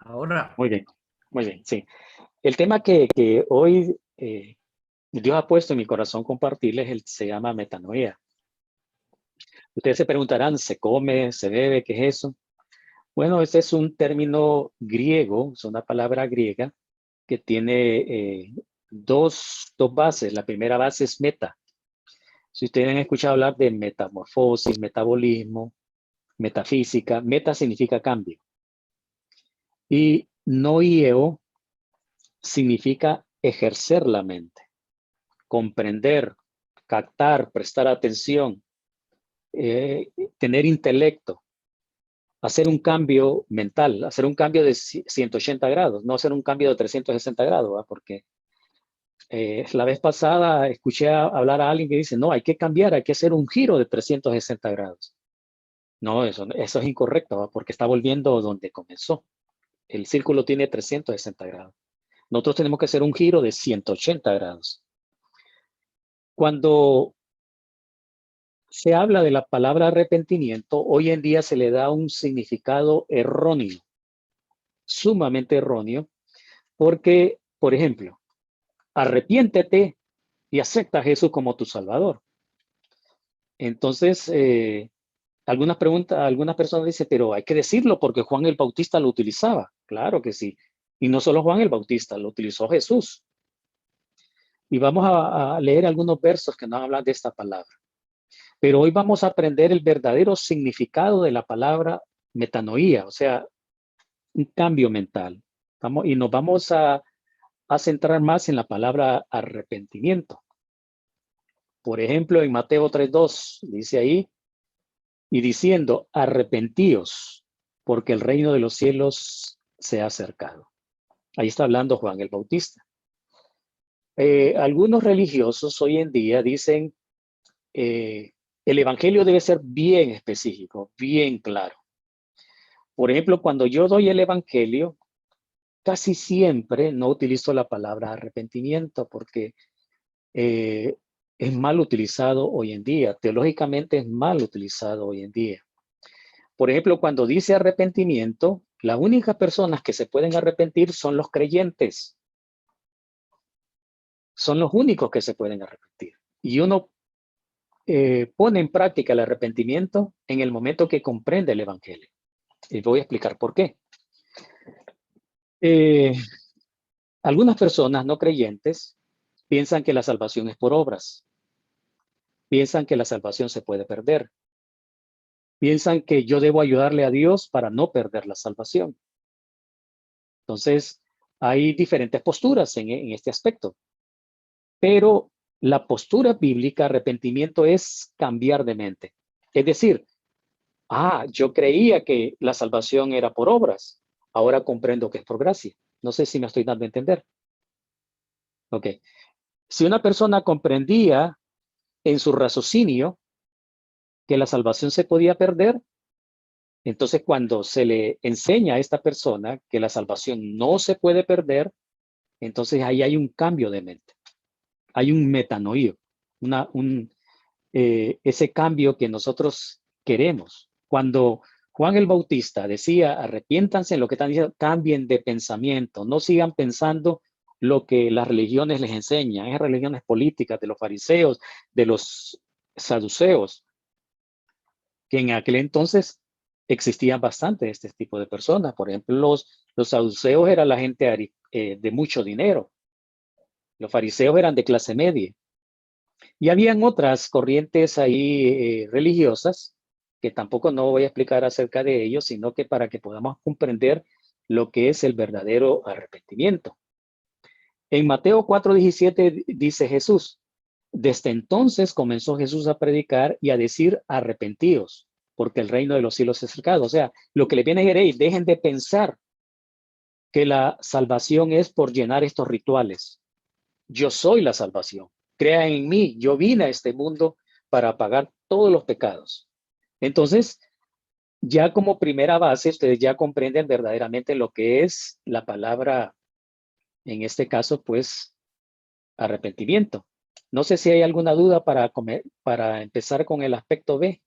Ahora, Muy bien, muy bien, sí. El tema que hoy Dios ha puesto en mi corazón compartirles se llama metanoia. Ustedes se preguntarán, ¿se come, se bebe? ¿Qué es eso? Bueno, este es un término griego, es una palabra griega que tiene dos bases. La primera base es meta. Si ustedes han escuchado hablar de metamorfosis, metabolismo, metafísica, meta significa cambio. Y noio significa ejercer la mente, comprender, captar, prestar atención, tener intelecto, hacer un cambio mental, hacer un cambio de 180 grados, no hacer un cambio de 360 grados, ¿verdad? Porque la vez pasada escuché hablar a alguien que dice, no, hay que cambiar, hay que hacer un giro de 360 grados. No, eso es incorrecto, ¿verdad? Porque está volviendo donde comenzó. El círculo tiene 360 grados. Nosotros tenemos que hacer un giro de 180 grados. Cuando se habla de la palabra arrepentimiento, hoy en día se le da un significado erróneo, sumamente erróneo, porque, por ejemplo, arrepiéntete y acepta a Jesús como tu Salvador. Entonces, algunas personas dicen, pero hay que decirlo porque Juan el Bautista lo utilizaba. Claro que sí. Y no solo Juan el Bautista, lo utilizó Jesús. Y vamos a leer algunos versos que nos hablan de esta palabra. Pero hoy vamos a aprender el verdadero significado de la palabra metanoía, o sea, un cambio mental. Y nos vamos a centrar más en la palabra arrepentimiento. Por ejemplo, en Mateo 3:2 dice ahí, y diciendo, arrepentíos, porque el reino de los cielos se ha acercado. Ahí está hablando Juan el Bautista. Algunos religiosos hoy en día dicen, el evangelio debe ser bien específico, bien claro. Por ejemplo, cuando yo doy el evangelio, casi siempre no utilizo la palabra arrepentimiento porque es mal utilizado hoy en día. Teológicamente es mal utilizado hoy en día. Por ejemplo, cuando dice arrepentimiento, las únicas personas que se pueden arrepentir son los creyentes. Son los únicos que se pueden arrepentir. Y uno pone en práctica el arrepentimiento en el momento que comprende el evangelio. Y voy a explicar por qué. Algunas personas no creyentes piensan que la salvación es por obras. Piensan que la salvación se puede perder. Piensan que yo debo ayudarle a Dios para no perder la salvación. Entonces, hay diferentes posturas en este aspecto. Pero la postura bíblica, arrepentimiento, es cambiar de mente. Es decir, yo creía que la salvación era por obras. Ahora comprendo que es por gracia. No sé si me estoy dando a entender. Ok. Si una persona comprendía en su raciocinio que la salvación se podía perder, entonces cuando se le enseña a esta persona que la salvación no se puede perder, entonces ahí hay un cambio de mente. Hay un metanoío, ese cambio que nosotros queremos. Cuando Juan el Bautista decía, arrepiéntanse en lo que están diciendo, cambien de pensamiento, no sigan pensando lo que las religiones les enseñan, esas religiones políticas de los fariseos, de los saduceos, que en aquel entonces existían bastante este tipo de personas. Por ejemplo, los saduceos eran la gente de mucho dinero, los fariseos eran de clase media. Y habían otras corrientes ahí religiosas, que tampoco no voy a explicar acerca de ellos, sino que para que podamos comprender lo que es el verdadero arrepentimiento. En Mateo 4:17 dice Jesús, desde entonces comenzó Jesús a predicar y a decir arrepentíos, porque el reino de los cielos es cercano. O sea, lo que le viene a decir, dejen de pensar que la salvación es por llenar estos rituales. Yo soy la salvación. Crean en mí. Yo vine a este mundo para pagar todos los pecados. Entonces, ya como primera base, ustedes ya comprenden verdaderamente lo que es la palabra, en este caso, pues, arrepentimiento. No sé si hay alguna duda para empezar con el aspecto B.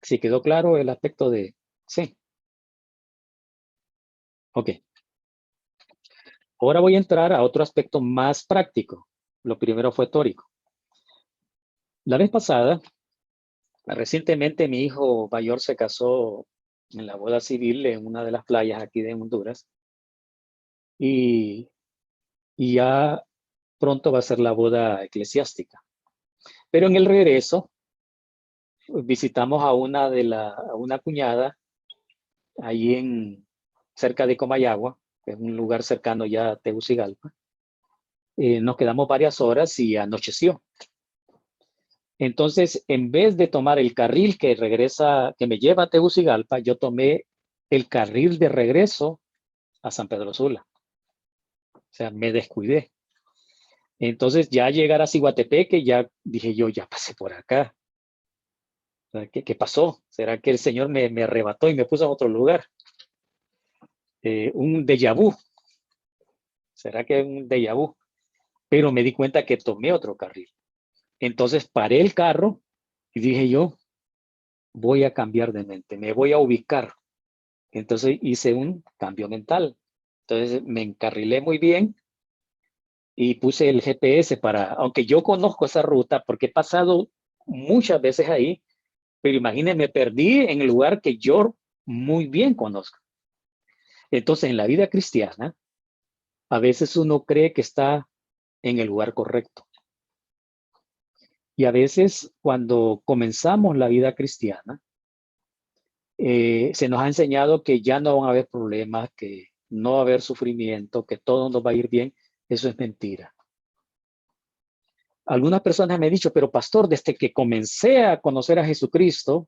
Si quedó claro el aspecto de... Sí. Ok. Ahora voy a entrar a otro aspecto más práctico. Lo primero fue teórico. La vez pasada, recientemente mi hijo mayor se casó en la boda civil en una de las playas aquí de Honduras y, y ya pronto va a ser la boda eclesiástica. Pero en el regreso visitamos a una cuñada ahí cerca de Comayagua, que es un lugar cercano ya a Tegucigalpa. Nos quedamos varias horas y anocheció. Entonces, en vez de tomar el carril que regresa, que me lleva a Tegucigalpa, yo tomé el carril de regreso a San Pedro Sula. O sea, me descuidé. Entonces, ya llegar a Ciguatepeque, ya dije yo, ya pasé por acá. ¿Qué pasó? ¿Será que el Señor me arrebató y me puso en otro lugar? Un déjà vu. ¿Será que es un déjà vu? Pero me di cuenta que tomé otro carril. Entonces paré el carro y dije yo, voy a cambiar de mente, me voy a ubicar. Entonces hice un cambio mental. Entonces me encarrilé muy bien y puse el GPS aunque yo conozco esa ruta porque he pasado muchas veces ahí, pero imagínense, me perdí en el lugar que yo muy bien conozco. Entonces en la vida cristiana, a veces uno cree que está en el lugar correcto. Y a veces cuando comenzamos la vida cristiana, se nos ha enseñado que ya no van a haber problemas, que no va a haber sufrimiento, que todo nos va a ir bien. Eso es mentira. Algunas personas me han dicho, pero pastor, desde que comencé a conocer a Jesucristo,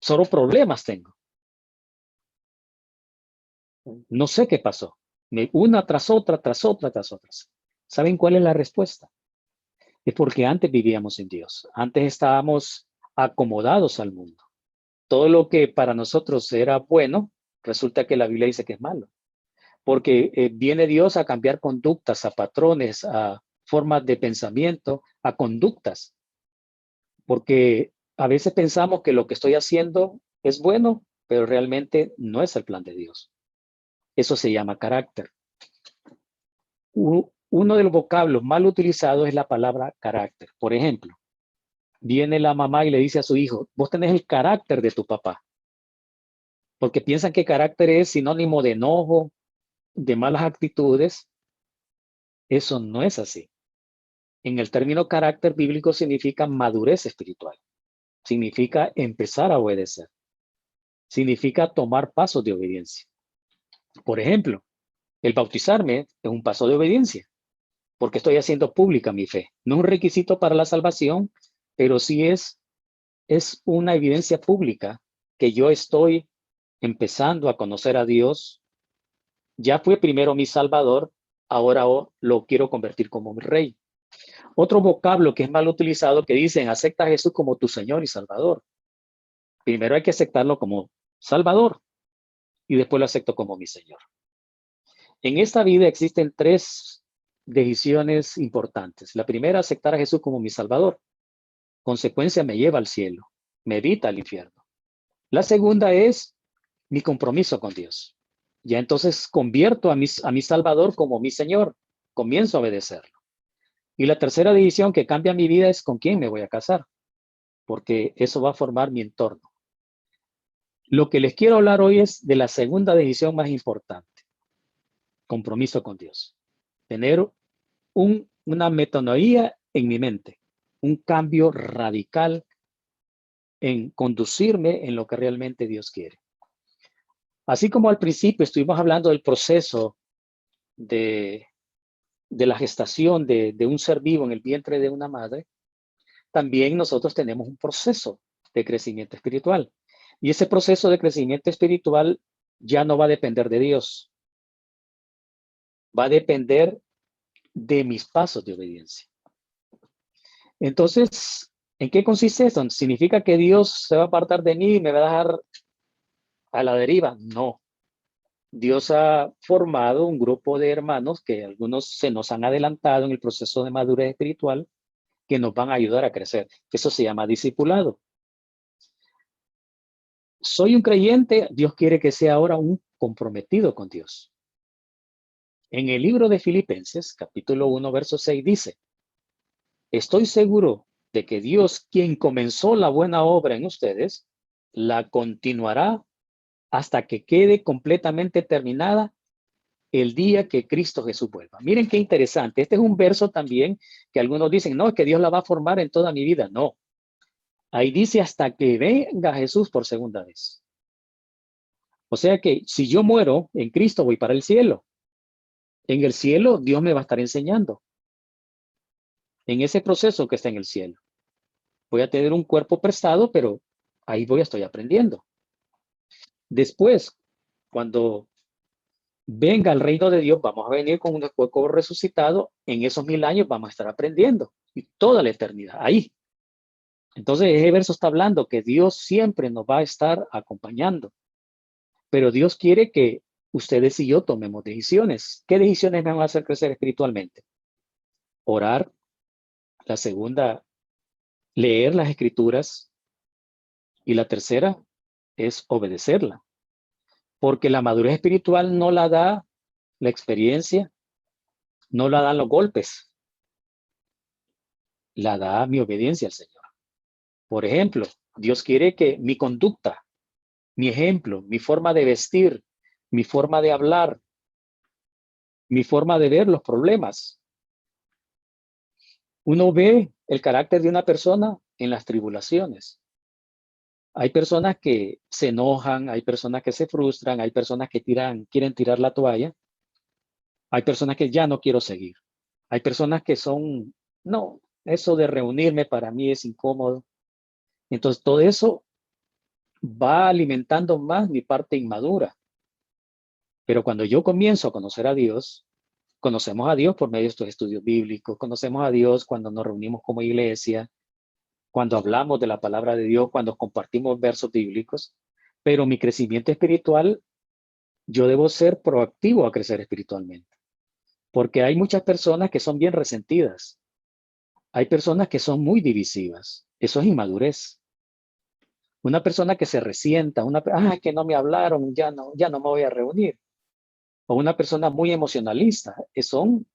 solo problemas tengo. No sé qué pasó. Una tras otra, tras otra, tras otras. ¿Saben cuál es la respuesta? Es porque antes vivíamos en Dios. Antes estábamos acomodados al mundo. Todo lo que para nosotros era bueno, resulta que la Biblia dice que es malo. Porque viene Dios a cambiar conductas, a patrones, a formas de pensamiento, a conductas. Porque a veces pensamos que lo que estoy haciendo es bueno, pero realmente no es el plan de Dios. Eso se llama carácter. Uno de los vocablos mal utilizados es la palabra carácter. Por ejemplo, viene la mamá y le dice a su hijo, vos tenés el carácter de tu papá, porque piensan que carácter es sinónimo de enojo, de malas actitudes. Eso no es así. En el término carácter bíblico significa madurez espiritual, significa empezar a obedecer, significa tomar pasos de obediencia. Por ejemplo, el bautizarme es un paso de obediencia, porque estoy haciendo pública mi fe. No es un requisito para la salvación, pero sí es una evidencia pública que yo estoy empezando a conocer a Dios. Ya fue primero mi Salvador, ahora lo quiero convertir como mi Rey. Otro vocablo que es mal utilizado que dicen, acepta a Jesús como tu Señor y Salvador. Primero hay que aceptarlo como Salvador y después lo acepto como mi Señor. En esta vida existen tres decisiones importantes. La primera, aceptar a Jesús como mi Salvador. Consecuencia, me lleva al cielo, me evita al infierno. La segunda es mi compromiso con Dios. Ya entonces convierto a mi Salvador como mi Señor. Comienzo a obedecerlo. Y la tercera decisión que cambia mi vida es con quién me voy a casar, porque eso va a formar mi entorno. Lo que les quiero hablar hoy es de la segunda decisión más importante, compromiso con Dios. Tener una metanoia en mi mente, un cambio radical en conducirme en lo que realmente Dios quiere. Así como al principio estuvimos hablando del proceso de la gestación de un ser vivo en el vientre de una madre, también nosotros tenemos un proceso de crecimiento espiritual. Y ese proceso de crecimiento espiritual ya no va a depender de Dios, va a depender de mis pasos de obediencia. Entonces, ¿en qué consiste esto? ¿Significa que Dios se va a apartar de mí y me va a dejar a la deriva? No. Dios ha formado un grupo de hermanos que algunos se nos han adelantado en el proceso de madurez espiritual que nos van a ayudar a crecer. Eso se llama discipulado. Soy un creyente, Dios quiere que sea ahora un comprometido con Dios. En el libro de Filipenses, capítulo 1, verso 6 dice, estoy seguro de que Dios, quien comenzó la buena obra en ustedes, la continuará hasta que quede completamente terminada el día que Cristo Jesús vuelva. Miren qué interesante. Este es un verso también que algunos dicen, no, es que Dios la va a formar en toda mi vida. No. Ahí dice hasta que venga Jesús por segunda vez. O sea que si yo muero en Cristo, voy para el cielo. En el cielo, Dios me va a estar enseñando. En ese proceso que está en el cielo. Voy a tener un cuerpo prestado, pero ahí estoy aprendiendo. Después, cuando venga el reino de Dios, vamos a venir con un cuerpo resucitado. En esos 1000 años vamos a estar aprendiendo. Y toda la eternidad, ahí. Entonces, ese verso está hablando que Dios siempre nos va a estar acompañando. Pero Dios quiere que ustedes y yo tomemos decisiones. ¿Qué decisiones me van a hacer crecer espiritualmente? Orar. La segunda, leer las escrituras. Y la tercera es obedecerla. Porque la madurez espiritual no la da la experiencia, no la dan los golpes, la da mi obediencia al Señor. Por ejemplo, Dios quiere que mi conducta, mi ejemplo, mi forma de vestir, mi forma de hablar, mi forma de ver los problemas. Uno ve el carácter de una persona en las tribulaciones. Hay personas que se enojan, hay personas que se frustran, hay personas que quieren tirar la toalla, hay personas que ya no quiero seguir. Hay personas que son, no, eso de reunirme para mí es incómodo. Entonces todo eso va alimentando más mi parte inmadura. Pero cuando yo comienzo a conocer a Dios, conocemos a Dios por medio de estos estudios bíblicos, conocemos a Dios cuando nos reunimos como iglesia, cuando hablamos de la palabra de Dios, cuando compartimos versos bíblicos, pero mi crecimiento espiritual, yo debo ser proactivo a crecer espiritualmente, porque hay muchas personas que son bien resentidas, hay personas que son muy divisivas, eso es inmadurez. Una persona que se resienta, que no me hablaron, ya no me voy a reunir, o una persona muy emocionalista, son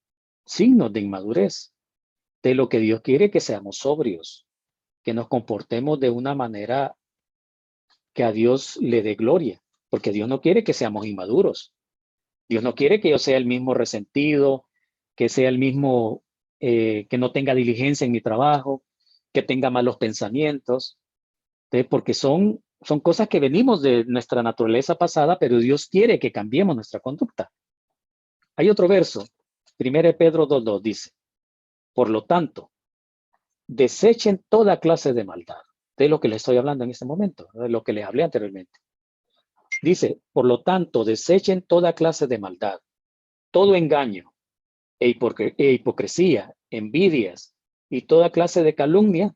signos de inmadurez, de lo que Dios quiere que seamos sobrios, que nos comportemos de una manera que a Dios le dé gloria, porque Dios no quiere que seamos inmaduros. Dios no quiere que yo sea el mismo resentido, que sea el mismo, que no tenga diligencia en mi trabajo, que tenga malos pensamientos, porque son cosas que venimos de nuestra naturaleza pasada, pero Dios quiere que cambiemos nuestra conducta. Hay otro verso, 1 Pedro 2:2 dice, por lo tanto, desechen toda clase de maldad, de lo que les estoy hablando en este momento, de lo que les hablé anteriormente. Dice, por lo tanto, desechen toda clase de maldad, todo engaño, hipocresía, envidias y toda clase de calumnia,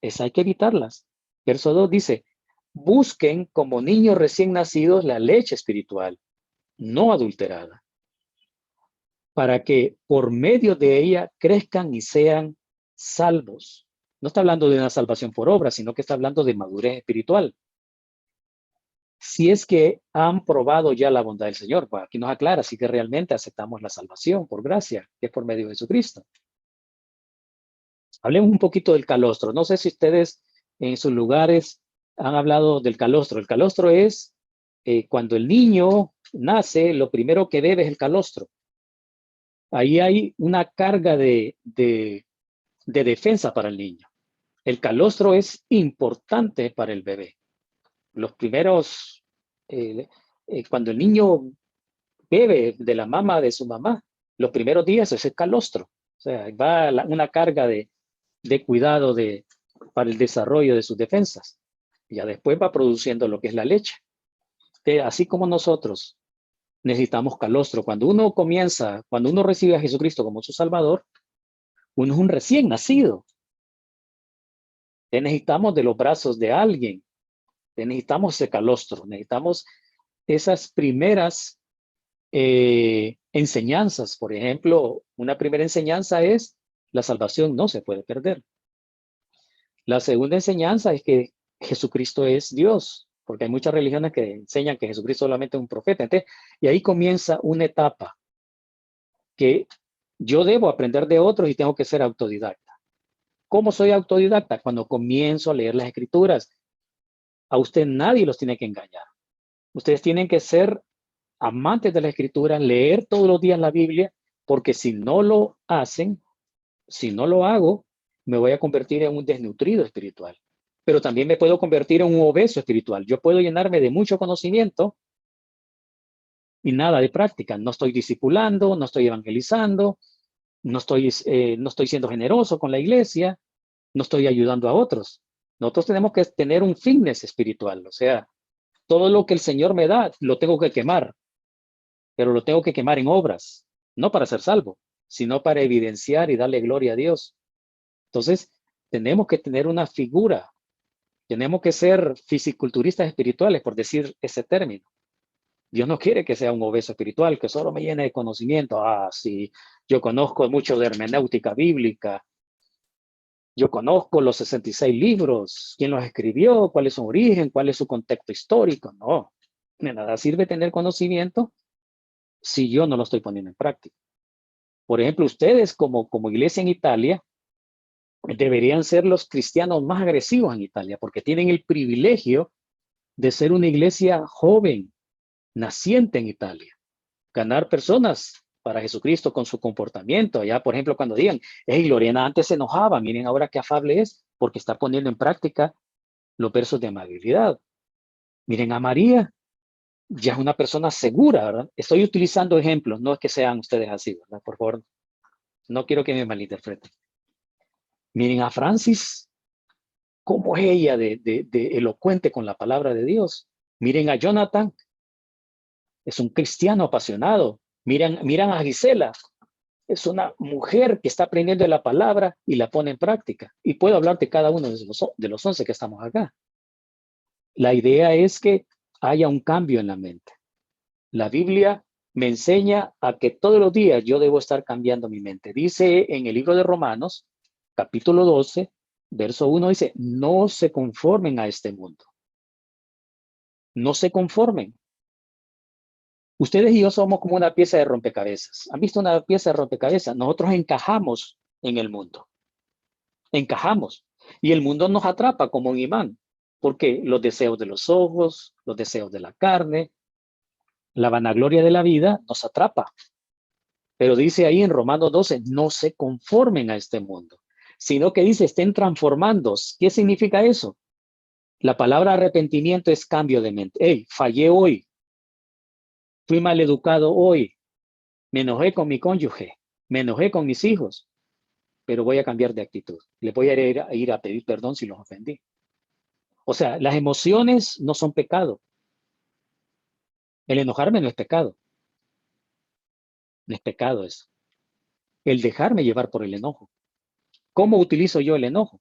hay que evitarlas. Verso 2 dice, busquen como niños recién nacidos la leche espiritual, no adulterada, para que por medio de ella crezcan y sean salvos. No está hablando de una salvación por obra, sino que está hablando de madurez espiritual. Si es que han probado ya la bondad del Señor, pues aquí nos aclara si que realmente aceptamos la salvación por gracia, que es por medio de Jesucristo. Hablemos un poquito del calostro. No sé si ustedes en sus lugares han hablado del calostro. El calostro es cuando el niño nace, lo primero que bebe es el calostro. Ahí hay una carga de defensa para el niño. El calostro es importante para el bebé. Los primeros, cuando el niño bebe de la mama de su mamá, los primeros días es el calostro. O sea, va una carga de cuidado para el desarrollo de sus defensas. Ya después va produciendo lo que es la leche. Así como nosotros necesitamos calostro. Cuando uno recibe a Jesucristo como su Salvador, uno es un recién nacido. Necesitamos de los brazos de alguien. Necesitamos ese calostro. Necesitamos esas primeras enseñanzas. Por ejemplo, una primera enseñanza es la salvación no se puede perder. La segunda enseñanza es que Jesucristo es Dios, porque hay muchas religiones que enseñan que Jesucristo solamente es un profeta. Entonces, y ahí comienza una etapa que yo debo aprender de otros y tengo que ser autodidacta. ¿Cómo soy autodidacta? Cuando comienzo a leer las escrituras. A usted nadie los tiene que engañar. Ustedes tienen que ser amantes de la escritura, leer todos los días la Biblia, porque si no lo hacen, si no lo hago, me voy a convertir en un desnutrido espiritual. Pero también me puedo convertir en un obeso espiritual. Yo puedo llenarme de mucho conocimiento y nada de práctica. No estoy discipulando, no estoy evangelizando, no estoy siendo generoso con la iglesia, no estoy ayudando a otros. Nosotros tenemos que tener un fitness espiritual, o sea, todo lo que el Señor me da, lo tengo que quemar, pero lo tengo que quemar en obras, no para ser salvo, sino para evidenciar y darle gloria a Dios. Entonces, tenemos que tener una figura, tenemos que ser fisiculturistas espirituales, por decir ese término. Dios no quiere que sea un obeso espiritual, que solo me llene de conocimiento. Ah, sí, yo conozco mucho de hermenéutica bíblica, yo conozco los 66 libros, quién los escribió, cuál es su origen, cuál es su contexto histórico. No, de nada sirve tener conocimiento si yo no lo estoy poniendo en práctica. Por ejemplo, ustedes como iglesia en Italia deberían ser los cristianos más agresivos en Italia porque tienen el privilegio de ser una iglesia joven, naciente en Italia. Ganar personas para Jesucristo con su comportamiento. Allá, por ejemplo, cuando digan, hey, Lorena antes se enojaba, miren ahora qué afable es, porque está poniendo en práctica los versos de amabilidad. Miren a María, ya es una persona segura, ¿verdad? Estoy utilizando ejemplos, no es que sean ustedes así, ¿verdad? Por favor, no quiero que me malinterpreten. Miren a Francis, cómo es ella de elocuente con la palabra de Dios. Miren a Jonathan, es un cristiano apasionado. Miren a Gisela, es una mujer que está aprendiendo la palabra y la pone en práctica. Y puedo hablar de cada uno de los 11 que estamos acá. La idea es que haya un cambio en la mente. La Biblia me enseña a que todos los días yo debo estar cambiando mi mente. Dice en el libro de Romanos, capítulo 12, verso 1, dice, no se conformen a este mundo. No se conformen. Ustedes y yo somos como una pieza de rompecabezas. ¿Han visto una pieza de rompecabezas? Nosotros encajamos en el mundo. Encajamos. Y el mundo nos atrapa como un imán. Porque los deseos de los ojos, los deseos de la carne, la vanagloria de la vida nos atrapa. Pero dice ahí en Romanos 12, no se conformen a este mundo, sino que dice, estén transformando. ¿Qué significa eso? La palabra arrepentimiento es cambio de mente. Hey, fallé hoy. Fui mal educado hoy. Me enojé con mi cónyuge. Me enojé con mis hijos. Pero voy a cambiar de actitud. Le voy a ir a pedir perdón si los ofendí. O sea, las emociones no son pecado. El enojarme no es pecado. No es pecado eso. El dejarme llevar por el enojo. ¿Cómo utilizo yo el enojo?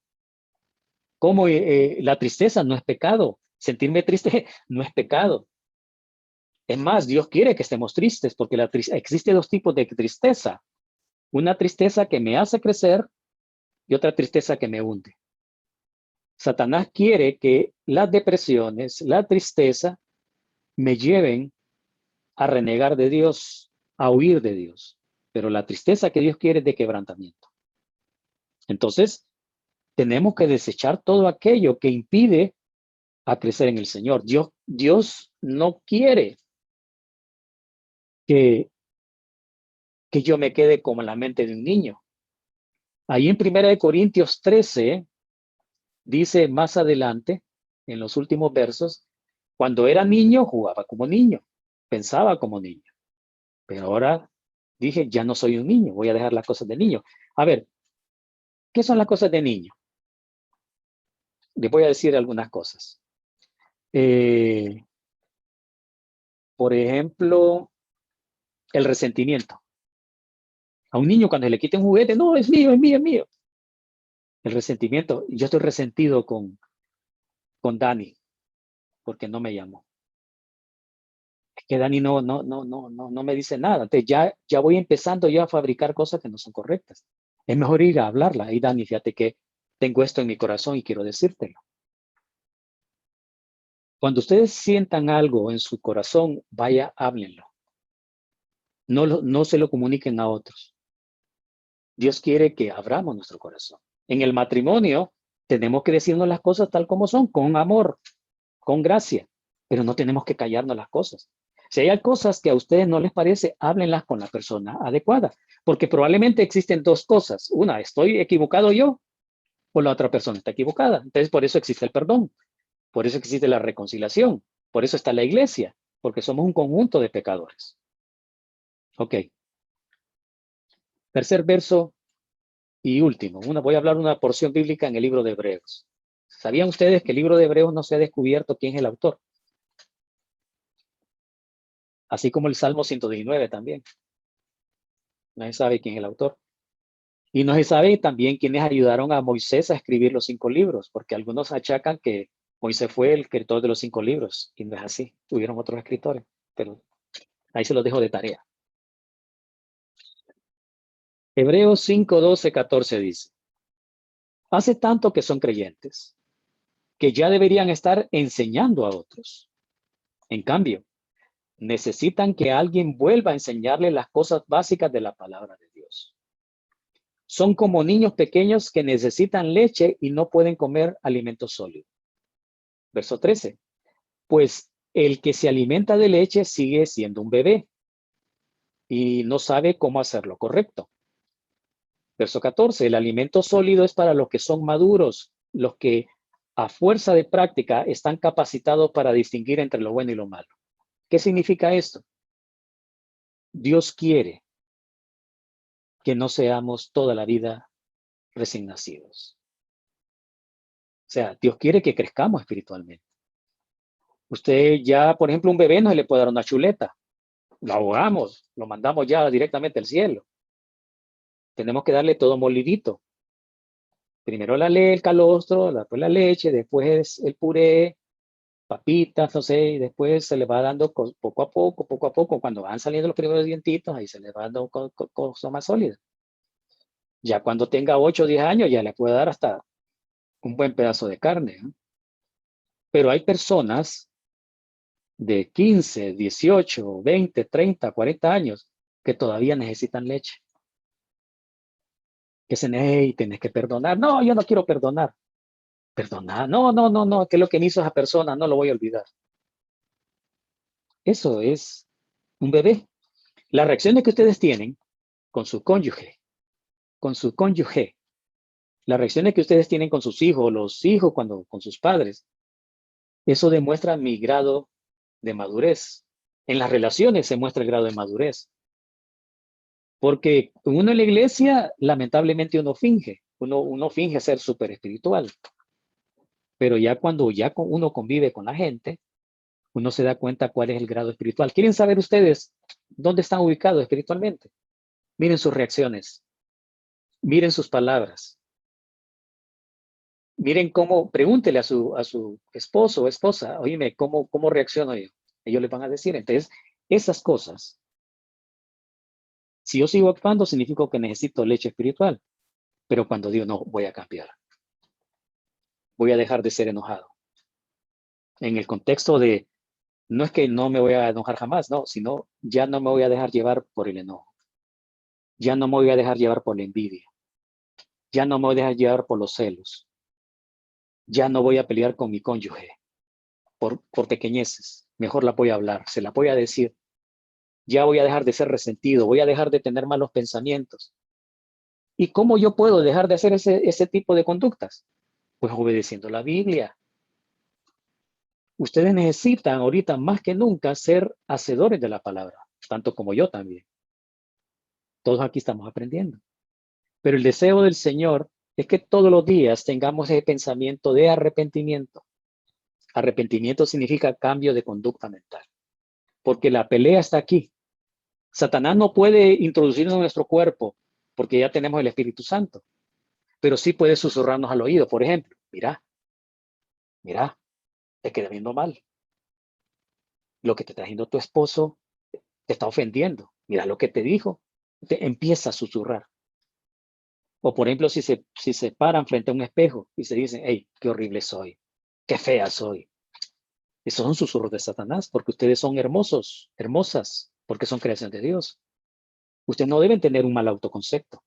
¿Cómo la tristeza no es pecado? Sentirme triste no es pecado. Es más, Dios quiere que estemos tristes porque existe dos tipos de tristeza. Una tristeza que me hace crecer y otra tristeza que me hunde. Satanás quiere que las depresiones, la tristeza, me lleven a renegar de Dios, a huir de Dios. Pero la tristeza que Dios quiere es de quebrantamiento. Entonces, tenemos que desechar todo aquello que impide a crecer en el Señor. Dios no quiere que yo me quede como en la mente de un niño. Ahí en 1 Corintios 13 dice más adelante, en los últimos versos, cuando era niño jugaba como niño, pensaba como niño. Pero ahora dije, ya no soy un niño, voy a dejar las cosas de niño. A ver, ¿qué son las cosas de niño? Les voy a decir algunas cosas. Por ejemplo, el resentimiento. A un niño cuando le quiten un juguete, no, es mío, es mío, es mío. El resentimiento. Yo estoy resentido con Dani porque no me llamó. Es que Dani no me dice nada. Entonces ya voy empezando yo a fabricar cosas que no son correctas. Es mejor ir a hablarla. Y Dani, fíjate que tengo esto en mi corazón y quiero decírtelo. Cuando ustedes sientan algo en su corazón, vaya, háblenlo. No se lo comuniquen a otros. Dios quiere que abramos nuestro corazón. En el matrimonio tenemos que decirnos las cosas tal como son, con amor, con gracia, pero no tenemos que callarnos las cosas. Si hay cosas que a ustedes no les parece, háblenlas con la persona adecuada, porque probablemente existen dos cosas. Una, estoy equivocado yo o la otra persona está equivocada. Entonces, por eso existe el perdón, por eso existe la reconciliación, por eso está la iglesia, porque somos un conjunto de pecadores. Ok. Tercer verso y último. Voy a hablar una porción bíblica en el libro de Hebreos. ¿Sabían ustedes que el libro de Hebreos no se ha descubierto quién es el autor? Así como el Salmo 119 también. No se sabe quién es el autor. Y no se sabe también quiénes ayudaron a Moisés a escribir los 5 libros, porque algunos achacan que Moisés fue el escritor de los 5 libros, y no es así. Tuvieron otros escritores, pero ahí se los dejo de tarea. Hebreos 5, 12, 14 dice: hace tanto que son creyentes, que ya deberían estar enseñando a otros. En cambio, necesitan que alguien vuelva a enseñarles las cosas básicas de la palabra de Dios. Son como niños pequeños que necesitan leche y no pueden comer alimento sólido. Verso 13. Pues el que se alimenta de leche sigue siendo un bebé y no sabe cómo hacerlo correcto. Verso 14. El alimento sólido es para los que son maduros, los que a fuerza de práctica están capacitados para distinguir entre lo bueno y lo malo. ¿Qué significa esto? Dios quiere que no seamos toda la vida recién nacidos. O sea, Dios quiere que crezcamos espiritualmente. Usted ya, por ejemplo, un bebé no se le puede dar una chuleta. Lo ahogamos, lo mandamos ya directamente al cielo. Tenemos que darle todo molidito. Primero el calostro, después la leche, después el puré, papitas, no sé, y después se le va dando poco a poco. Cuando van saliendo los primeros dientitos, ahí se le va dando cosas más sólidas. Ya cuando tenga 8 o 10 años, ya le puede dar hasta un buen pedazo de carne, ¿no? Pero hay personas de 15, 18, 20, 30, 40 años que todavía necesitan leche. Que se hey, tienes que perdonar. No, yo no quiero perdonar. Perdonar. No, que es lo que me hizo esa persona, no lo voy a olvidar. Eso es un bebé. Las reacciones que ustedes tienen con su cónyuge, las reacciones que ustedes tienen con sus hijos, los hijos cuando con sus padres, eso demuestra mi grado de madurez. En las relaciones se muestra el grado de madurez. Porque uno en la iglesia, lamentablemente uno finge ser súper espiritual. Pero ya cuando uno convive con la gente, uno se da cuenta cuál es el grado espiritual. ¿Quieren saber ustedes dónde están ubicados espiritualmente? Miren sus reacciones, miren sus palabras, miren cómo, pregúntele a su esposo o esposa, oíme, ¿cómo reacciono yo? Ellos les van a decir. Entonces, esas cosas, si yo sigo actuando, significa que necesito leche espiritual. Pero cuando digo, no, voy a cambiar, voy a dejar de ser enojado. En el contexto de, no es que no me voy a enojar jamás, no, sino ya no me voy a dejar llevar por el enojo. Ya no me voy a dejar llevar por la envidia. Ya no me voy a dejar llevar por los celos. Ya no voy a pelear con mi cónyuge por pequeñeces. Mejor la voy a hablar, se la voy a decir. Ya voy a dejar de ser resentido, voy a dejar de tener malos pensamientos. ¿Y cómo yo puedo dejar de hacer ese tipo de conductas? Pues obedeciendo la Biblia. Ustedes necesitan ahorita más que nunca ser hacedores de la palabra, tanto como yo también. Todos aquí estamos aprendiendo. Pero el deseo del Señor es que todos los días tengamos ese pensamiento de arrepentimiento. Arrepentimiento significa cambio de conducta mental, porque la pelea está aquí. Satanás no puede introducirnos en nuestro cuerpo porque ya tenemos el Espíritu Santo, pero sí puede susurrarnos al oído. Por ejemplo, mira, te queda viendo mal. Lo que te está haciendo tu esposo te está ofendiendo. Mira lo que te dijo. Te empieza a susurrar. O por ejemplo, si se paran frente a un espejo y se dicen, hey, qué horrible soy, qué fea soy. Esos son susurros de Satanás, porque ustedes son hermosos, hermosas, porque son creación de Dios. Ustedes no deben tener un mal autoconcepto.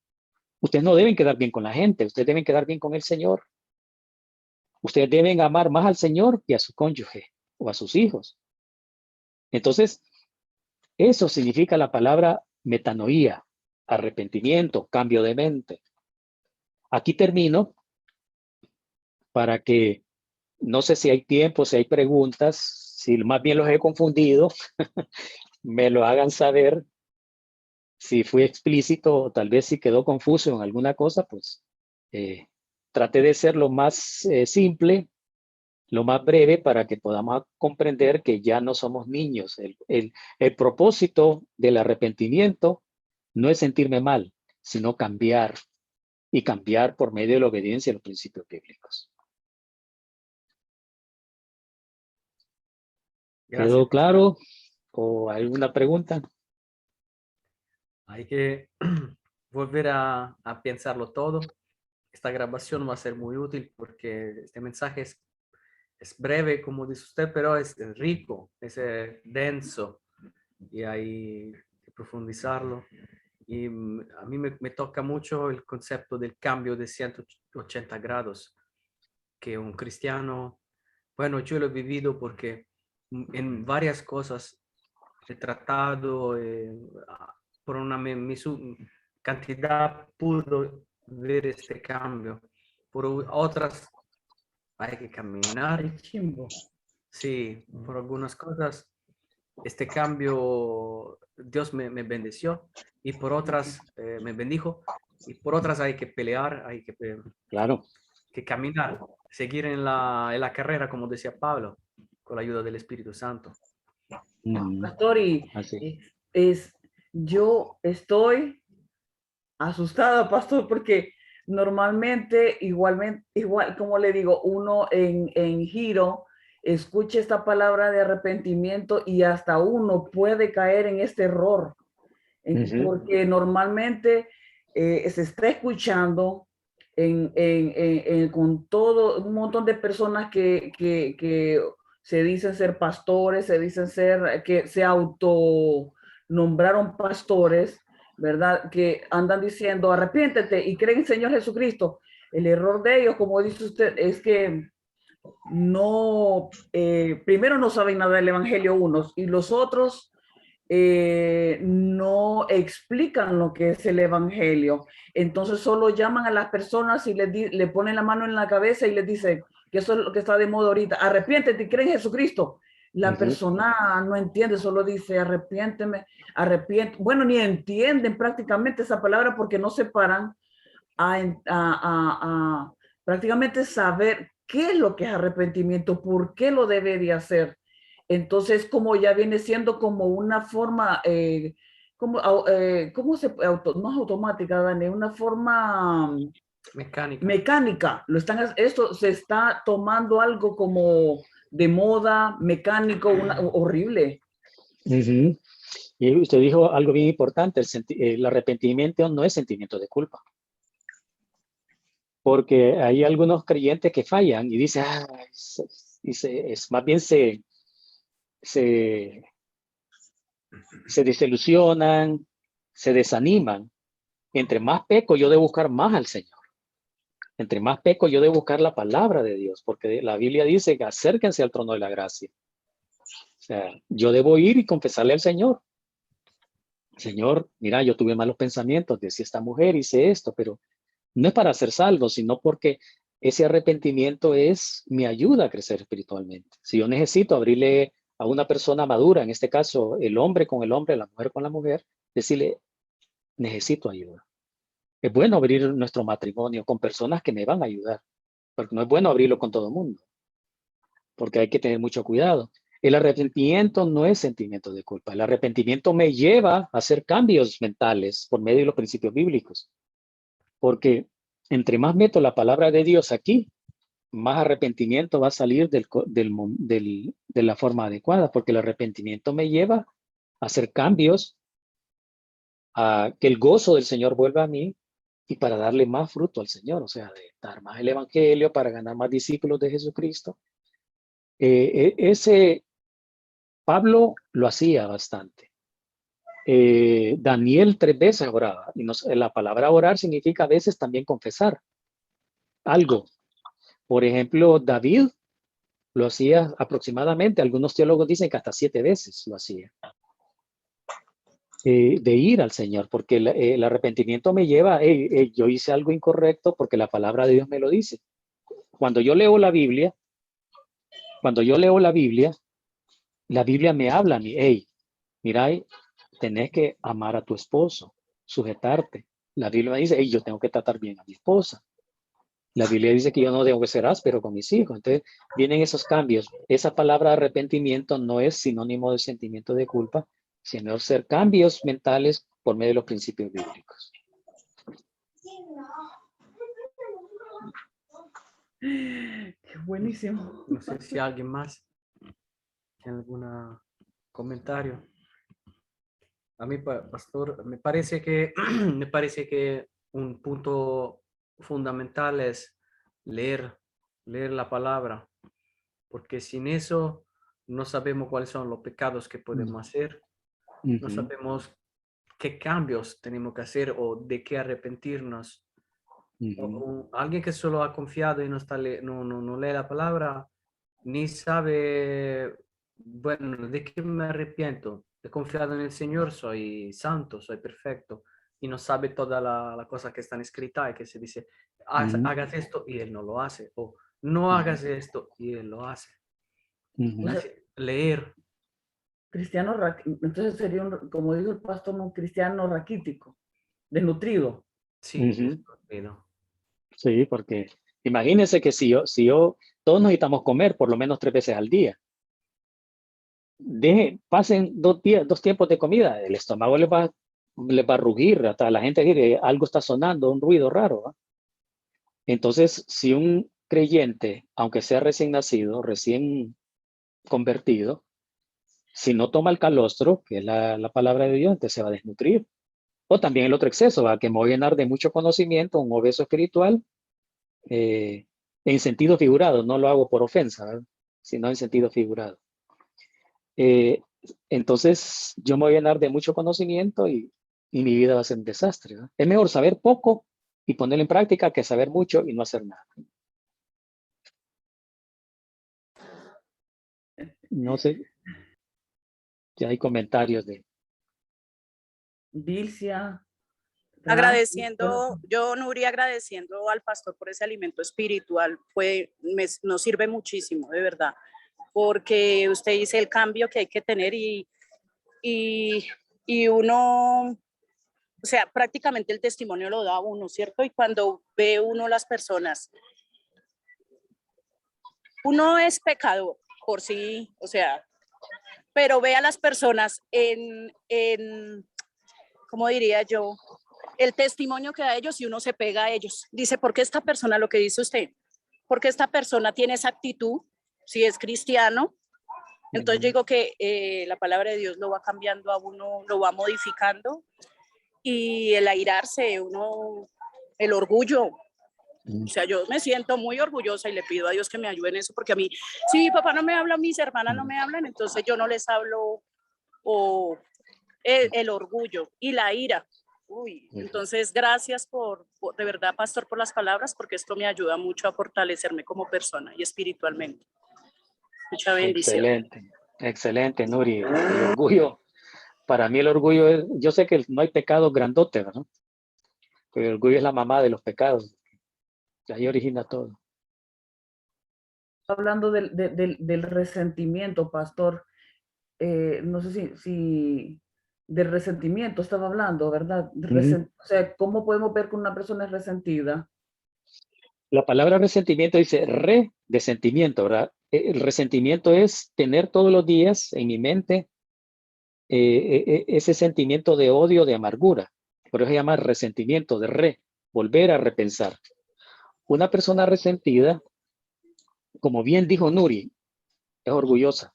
Ustedes no deben quedar bien con la gente. Ustedes deben quedar bien con el Señor. Ustedes deben amar más al Señor que a su cónyuge o a sus hijos. Entonces, eso significa la palabra metanoía, arrepentimiento, cambio de mente. Aquí termino para que, no sé si hay tiempo, si hay preguntas, si más bien los he confundido, me lo hagan saber. Si fui explícito o tal vez si quedó confuso en alguna cosa, pues traté de ser lo más simple, lo más breve para que podamos comprender que ya no somos niños. El propósito del arrepentimiento no es sentirme mal, sino cambiar y cambiar por medio de la obediencia a los principios bíblicos. Gracias. ¿Quedó claro? ¿O alguna pregunta? Hay que volver a pensarlo todo. Esta grabación va a ser muy útil porque este mensaje es breve, como dice usted, pero es rico, es denso y hay que profundizarlo. Y a mí me toca mucho el concepto del cambio de 180 grados, que un cristiano, bueno, yo lo he vivido porque en varias cosas he tratado, por una cantidad pudo ver este cambio, por otras hay que caminar y chimbo. Sí, por algunas cosas este cambio Dios me bendeció y por otras me bendijo y por otras hay que pelear, hay Claro. que caminar, seguir en la carrera, como decía Pablo, con la ayuda del Espíritu Santo. Pastor, Así. yo estoy asustada, pastor, porque normalmente, igual como le digo, uno en giro escucha esta palabra de arrepentimiento y hasta uno puede caer en este error, porque normalmente se está escuchando con todo un montón de personas que se dicen ser pastores, se dicen ser, que se autonombraron pastores, ¿verdad? Que andan diciendo, arrepiéntete y creen en el Señor Jesucristo. El error de ellos, como dice usted, es que no, primero no saben nada del Evangelio unos y los otros no explican lo que es el Evangelio. Entonces solo llaman a las personas y le ponen la mano en la cabeza y les dicen que eso es lo que está de moda ahorita. Arrepiéntete y cree en Jesucristo. La persona no entiende, solo dice arrepiénteme, arrepiente. Bueno, ni entienden prácticamente esa palabra porque no se paran a prácticamente saber qué es lo que es arrepentimiento, por qué lo debe de hacer. Entonces, como ya viene siendo como una forma, ¿cómo se, no es automática, Dani? Una forma mecánica. Esto se está tomando algo como de moda, mecánico, horrible. Y usted dijo algo bien importante, el arrepentimiento no es sentimiento de culpa. Porque hay algunos creyentes que fallan y dicen, más bien se desilusionan, se desaniman. Entre más peco, yo debo buscar más al Señor. Entre más peco, yo debo buscar la palabra de Dios, porque la Biblia dice que acérquense al trono de la gracia. O sea, yo debo ir y confesarle al Señor. Señor, mira, yo tuve malos pensamientos, decía esta mujer, hice esto, pero no es para ser salvo, sino porque ese arrepentimiento es mi ayuda a crecer espiritualmente. Si yo necesito abrirle a una persona madura, en este caso el hombre con el hombre, la mujer con la mujer, decirle, necesito ayuda. Es bueno abrir nuestro matrimonio con personas que me van a ayudar, porque no es bueno abrirlo con todo el mundo, porque hay que tener mucho cuidado. El arrepentimiento no es sentimiento de culpa. El arrepentimiento me lleva a hacer cambios mentales por medio de los principios bíblicos, porque entre más meto la palabra de Dios aquí, más arrepentimiento va a salir de la forma adecuada, porque el arrepentimiento me lleva a hacer cambios, a que el gozo del Señor vuelva a mí y para darle más fruto al Señor, o sea, de dar más el Evangelio, para ganar más discípulos de Jesucristo. Ese Pablo lo hacía bastante. Daniel 3 veces oraba. Y la palabra orar significa a veces también confesar algo. Por ejemplo, David lo hacía aproximadamente, algunos teólogos dicen que hasta 7 veces lo hacía. De ir al Señor, porque el arrepentimiento me lleva, yo hice algo incorrecto porque la palabra de Dios me lo dice. Cuando yo leo la Biblia, la Biblia me habla a mí, hey, mira, tenés que amar a tu esposo, sujetarte. La Biblia me dice, hey, yo tengo que tratar bien a mi esposa. La Biblia dice que yo no debo ser áspero con mis hijos. Entonces, vienen esos cambios. Esa palabra arrepentimiento no es sinónimo de sentimiento de culpa, sino ser cambios mentales por medio de los principios bíblicos. Qué buenísimo. No sé si alguien más tiene algún comentario. A mí, pastor, me parece que me parece que un punto fundamental es leer la palabra, porque sin eso no sabemos cuáles son los pecados que podemos hacer, no sabemos qué cambios tenemos que hacer o de qué arrepentirnos. Alguien que solo ha confiado y no, no lee la palabra, ni sabe, bueno, ¿de qué me arrepiento? He confiado en el Señor, soy santo, soy perfecto, y no sabe toda la cosa que están escritas y que se dice, hagas esto y Él no lo hace, o no hagas esto y Él lo hace. O sea, Leer. cristiano, entonces sería, como dijo el pastor, un cristiano raquítico, desnutrido. Sí, sí, porque imagínense que si yo, todos necesitamos comer por lo menos 3 veces al día. Pasen 2 tiempos de comida, el estómago les va a rugir, hasta la gente dice, algo está sonando, un ruido raro. ¿Va? Entonces, si un creyente, aunque sea recién nacido, recién convertido, si no toma el calostro, que es la palabra de Dios, entonces se va a desnutrir. O también el otro exceso, ¿va? Que me voy a llenar de mucho conocimiento, un obeso espiritual, en sentido figurado, no lo hago por ofensa, ¿verdad? Sino en sentido figurado. Entonces yo me voy a llenar de mucho conocimiento y mi vida va a ser un desastre. ¿No? Es mejor saber poco y ponerlo en práctica que saber mucho y no hacer nada. No sé, ya hay comentarios de... Dilcia. Agradeciendo, yo Nuri, agradeciendo al pastor por ese alimento espiritual, nos sirve muchísimo, de verdad, porque usted dice el cambio que hay que tener y uno, o sea, prácticamente el testimonio lo da uno, ¿cierto? Y cuando ve uno las personas, uno es pecador por sí, o sea, pero ve a las personas ¿cómo diría yo? El testimonio que da ellos y uno se pega a ellos. Dice, ¿por qué esta persona, lo que dice usted? Porque esta persona tiene esa actitud, si es cristiano. Entonces yo digo que la palabra de Dios lo va cambiando a uno, lo va modificando. Y el airarse, el orgullo. O sea, yo me siento muy orgullosa y le pido a Dios que me ayude en eso, porque a mí, si mi papá no me habla, mis hermanas no me hablan, entonces yo no les hablo, o el orgullo y la ira. Entonces, gracias de verdad, pastor, por las palabras, porque esto me ayuda mucho a fortalecerme como persona y espiritualmente. Mucha bendición. Excelente, excelente, Nuri. El orgullo, para mí el orgullo es, yo sé que no hay pecado grandote, ¿verdad? Pero el orgullo es la mamá de los pecados. Ahí origina todo. Hablando del resentimiento, pastor, no sé si del resentimiento estaba hablando, ¿verdad? O sea, ¿cómo podemos ver que una persona es resentida? La palabra resentimiento dice de sentimiento, ¿verdad? El resentimiento es tener todos los días en mi mente ese sentimiento de odio, de amargura. Por eso se llama resentimiento, volver a repensar. Una persona resentida, como bien dijo Nuri, es orgullosa.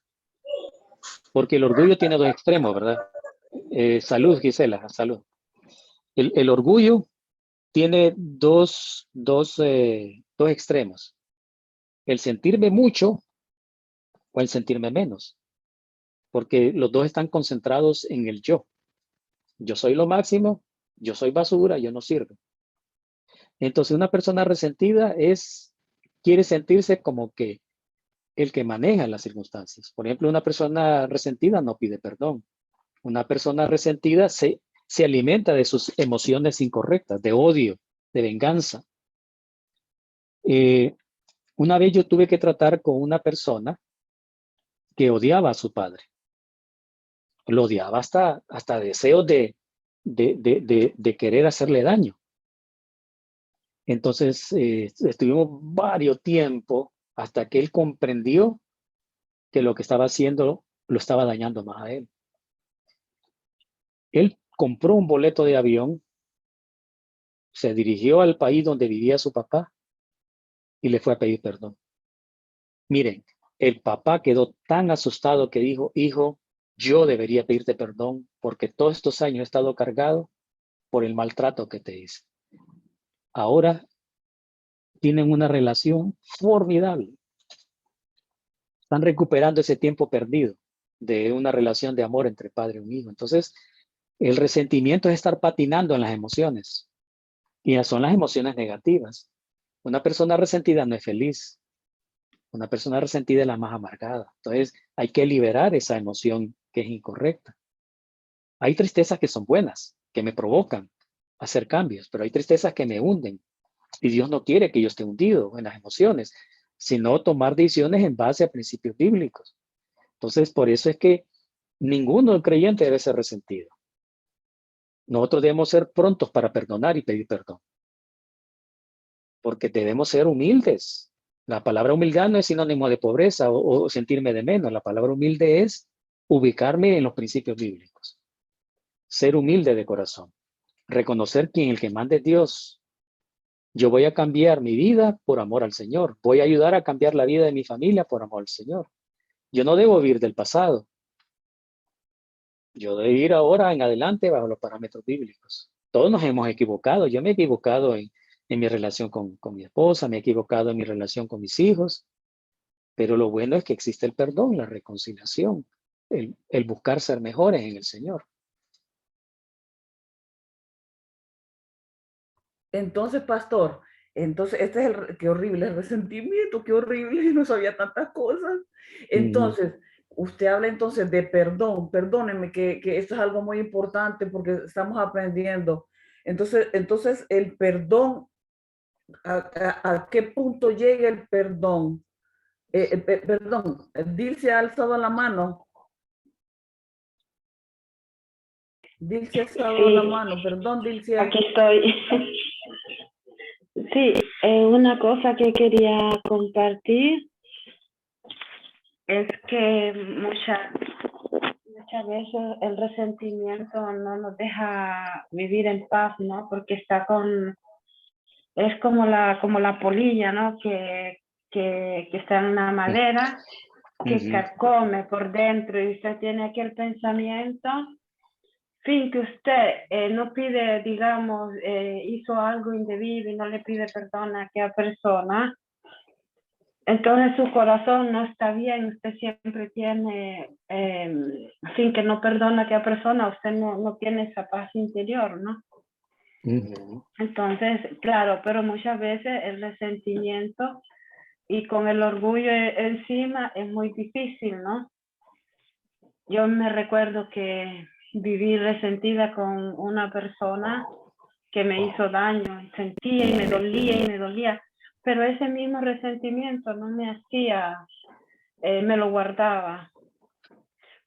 Porque el orgullo tiene 2 extremos, ¿verdad? Salud, Gisela, salud. El orgullo tiene dos extremos. El sentirme mucho o en sentirme menos, porque los dos están concentrados en el yo. Yo soy lo máximo, yo soy basura, yo no sirvo. Entonces una persona resentida quiere sentirse como que el que maneja las circunstancias. Por ejemplo, una persona resentida no pide perdón. Una persona resentida se alimenta de sus emociones incorrectas, de odio, de venganza. Una vez yo tuve que tratar con una persona que odiaba a su padre. Lo odiaba hasta deseos de querer hacerle daño. Entonces, estuvimos varios tiempos hasta que él comprendió que lo que estaba haciendo lo estaba dañando más a él. Él compró un boleto de avión, se dirigió al país donde vivía su papá y le fue a pedir perdón. Miren, el papá quedó tan asustado que dijo, hijo, yo debería pedirte perdón porque todos estos años he estado cargado por el maltrato que te hice. Ahora tienen una relación formidable. Están recuperando ese tiempo perdido de una relación de amor entre padre y un hijo. Entonces, el resentimiento es estar patinando en las emociones. Y son las emociones negativas. Una persona resentida no es feliz. Una persona resentida es la más amargada. Entonces, hay que liberar esa emoción que es incorrecta. Hay tristezas que son buenas, que me provocan hacer cambios, pero hay tristezas que me hunden. Y Dios no quiere que yo esté hundido en las emociones, sino tomar decisiones en base a principios bíblicos. Entonces, por eso es que ninguno creyente debe ser resentido. Nosotros debemos ser prontos para perdonar y pedir perdón. Porque debemos ser humildes. La palabra humildad no es sinónimo de pobreza o sentirme de menos. La palabra humilde es ubicarme en los principios bíblicos. Ser humilde de corazón. Reconocer que el que manda es Dios. Yo voy a cambiar mi vida por amor al Señor. Voy a ayudar a cambiar la vida de mi familia por amor al Señor. Yo no debo vivir del pasado. Yo debo ir ahora en adelante bajo los parámetros bíblicos. Todos nos hemos equivocado. Yo me he equivocado en mi relación con mi esposa, me he equivocado en mi relación con mis hijos. Pero lo bueno es que existe el perdón, la reconciliación, el buscar ser mejores en el Señor. Entonces, pastor, entonces este es qué horrible el resentimiento, qué horrible, no sabía tantas cosas. Entonces, usted habla entonces de perdón, perdónenme que esto es algo muy importante porque estamos aprendiendo. Entonces el perdón, ¿a qué punto llega el perdón? Perdón, Dilce ha alzado la mano. Dilce ha alzado la mano, perdón, Dilce. Aquí estoy. Sí, una cosa que quería compartir es que muchas veces el resentimiento no nos deja vivir en paz, ¿no? Porque es como la polilla, ¿no? Que está en una madera, que carcome por dentro y usted tiene aquel pensamiento. Sin que usted no pide, digamos, hizo algo indebido y no le pide perdón a aquella persona, entonces su corazón no está bien, usted siempre tiene, sin que no perdona a aquella persona, usted no tiene esa paz interior, ¿no? Entonces, claro, pero muchas veces el resentimiento y con el orgullo encima es muy difícil, ¿no? Yo me recuerdo que viví resentida con una persona que me hizo daño, sentía y me dolía, pero ese mismo resentimiento no me hacía, me lo guardaba.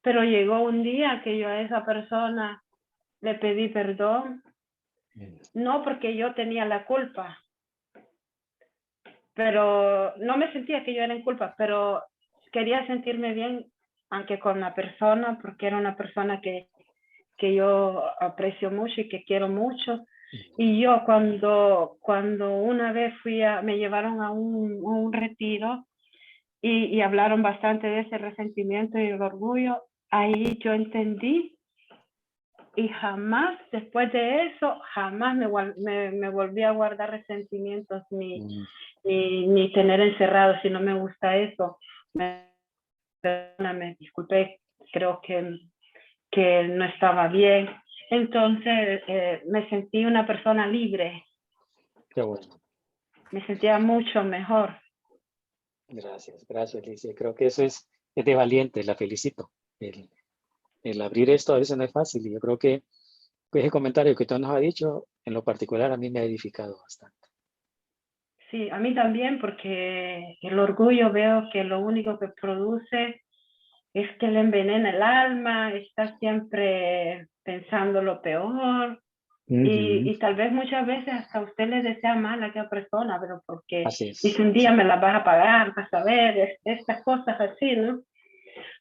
Pero llegó un día que yo a esa persona le pedí perdón, no porque yo tenía la culpa, pero no me sentía que yo era en culpa, pero quería sentirme bien, aunque con la persona, porque era una persona que yo aprecio mucho y que quiero mucho. Y yo cuando una vez me llevaron a un retiro y hablaron bastante de ese resentimiento y el orgullo, ahí yo entendí y jamás, después de eso, jamás me volví a guardar resentimientos ni tener encerrados, si no me gusta eso. me disculpé, creo que no estaba bien. Entonces me sentí una persona libre, Qué bueno. me sentía mucho mejor. Gracias, gracias, Alicia. Creo que eso es de valiente, la felicito. El abrir esto a veces no es fácil y yo creo que ese comentario que usted nos ha dicho, en lo particular, a mí me ha edificado bastante. Sí, a mí también, porque el orgullo veo que lo único que produce es que le envenena el alma, está siempre pensando lo peor y tal vez muchas veces hasta usted le desea mal a aquella persona, pero porque Así es. dice un día me las vas a pagar, vas a ver, estas cosas así, ¿no?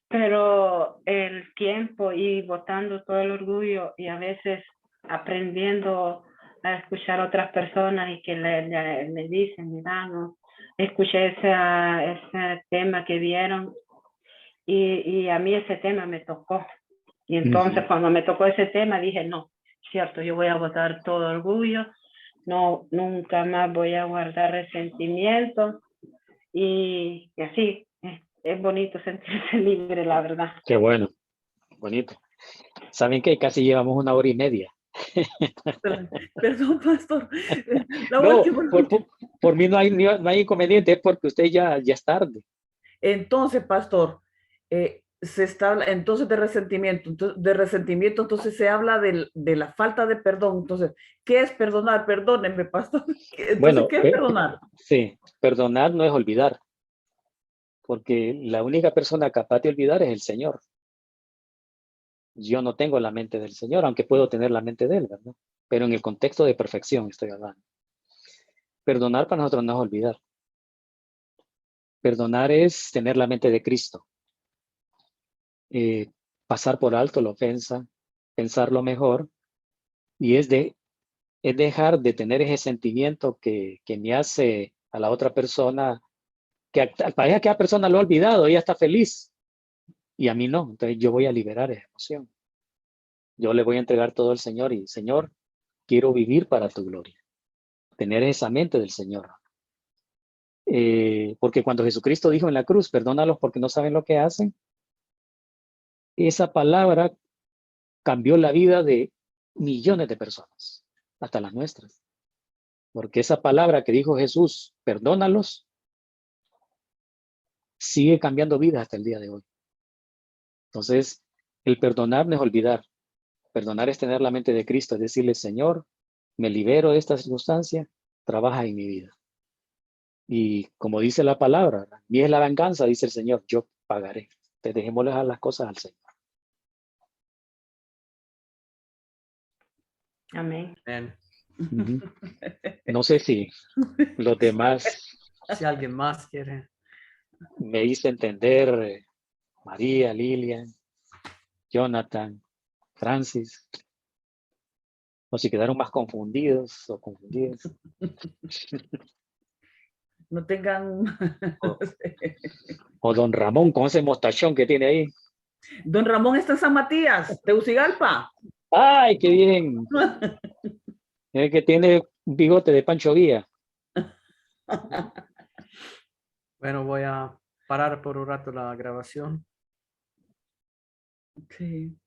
Pero el tiempo y botando todo el orgullo y a veces aprendiendo a escuchar a otras personas y que le dicen, mira, no, escuché ese tema que vieron y a mí ese tema me tocó. Y entonces cuando me tocó ese tema dije, no, cierto, yo voy a botar todo orgullo, no, nunca más voy a guardar resentimiento y así. Es bonito sentirse libre, la verdad. Qué bueno, bonito. ¿Saben que casi llevamos 1 hora y media? Perdón, pastor. La No, última. por mí no hay inconveniente, es porque usted ya es tarde. Entonces, pastor, se está entonces de resentimiento, entonces se habla de la falta de perdón. Entonces, ¿qué es perdonar? Perdónenme, pastor. Entonces, Bueno, ¿qué es perdonar? sí, perdonar no es olvidar, porque la única persona capaz de olvidar es el Señor. Yo no tengo la mente del Señor, aunque puedo tener la mente de Él, ¿verdad? Pero en el contexto de perfección estoy hablando. Perdonar para nosotros no es olvidar. Perdonar es tener la mente de Cristo. Pasar por alto la ofensa, pensarlo mejor, y es dejar de tener ese sentimiento que me hace a la otra persona, que parece que a la persona lo ha olvidado, ella está feliz, y a mí no. Entonces yo voy a liberar esa emoción. Yo le voy a entregar todo al Señor y, Señor, quiero vivir para tu gloria. Tener esa mente del Señor. Porque cuando Jesucristo dijo en la cruz, perdónalos porque no saben lo que hacen, esa palabra cambió la vida de millones de personas, hasta las nuestras. Porque esa palabra que dijo Jesús, perdónalos, sigue cambiando vidas hasta el día de hoy. Entonces, el perdonar no es olvidar. Perdonar es tener la mente de Cristo, es decirle, Señor, me libero de esta circunstancia, trabaja en mi vida. Y como dice la palabra, mía es la venganza, dice el Señor, yo pagaré. Te dejémosle las cosas al Señor. Amén. Amén. No sé si los demás Si alguien más quiere. me hice entender, María, Lilian, Jonathan, Francis, o si quedaron más confundidos o confundidas. No tengan... O don Ramón con ese mostachón que tiene ahí. Don Ramón está en San Matías, Teucigalpa. ¡Ay, qué bien! Es que tiene un bigote de Pancho Villa. Bueno, voy a parar por un rato la grabación. Sí.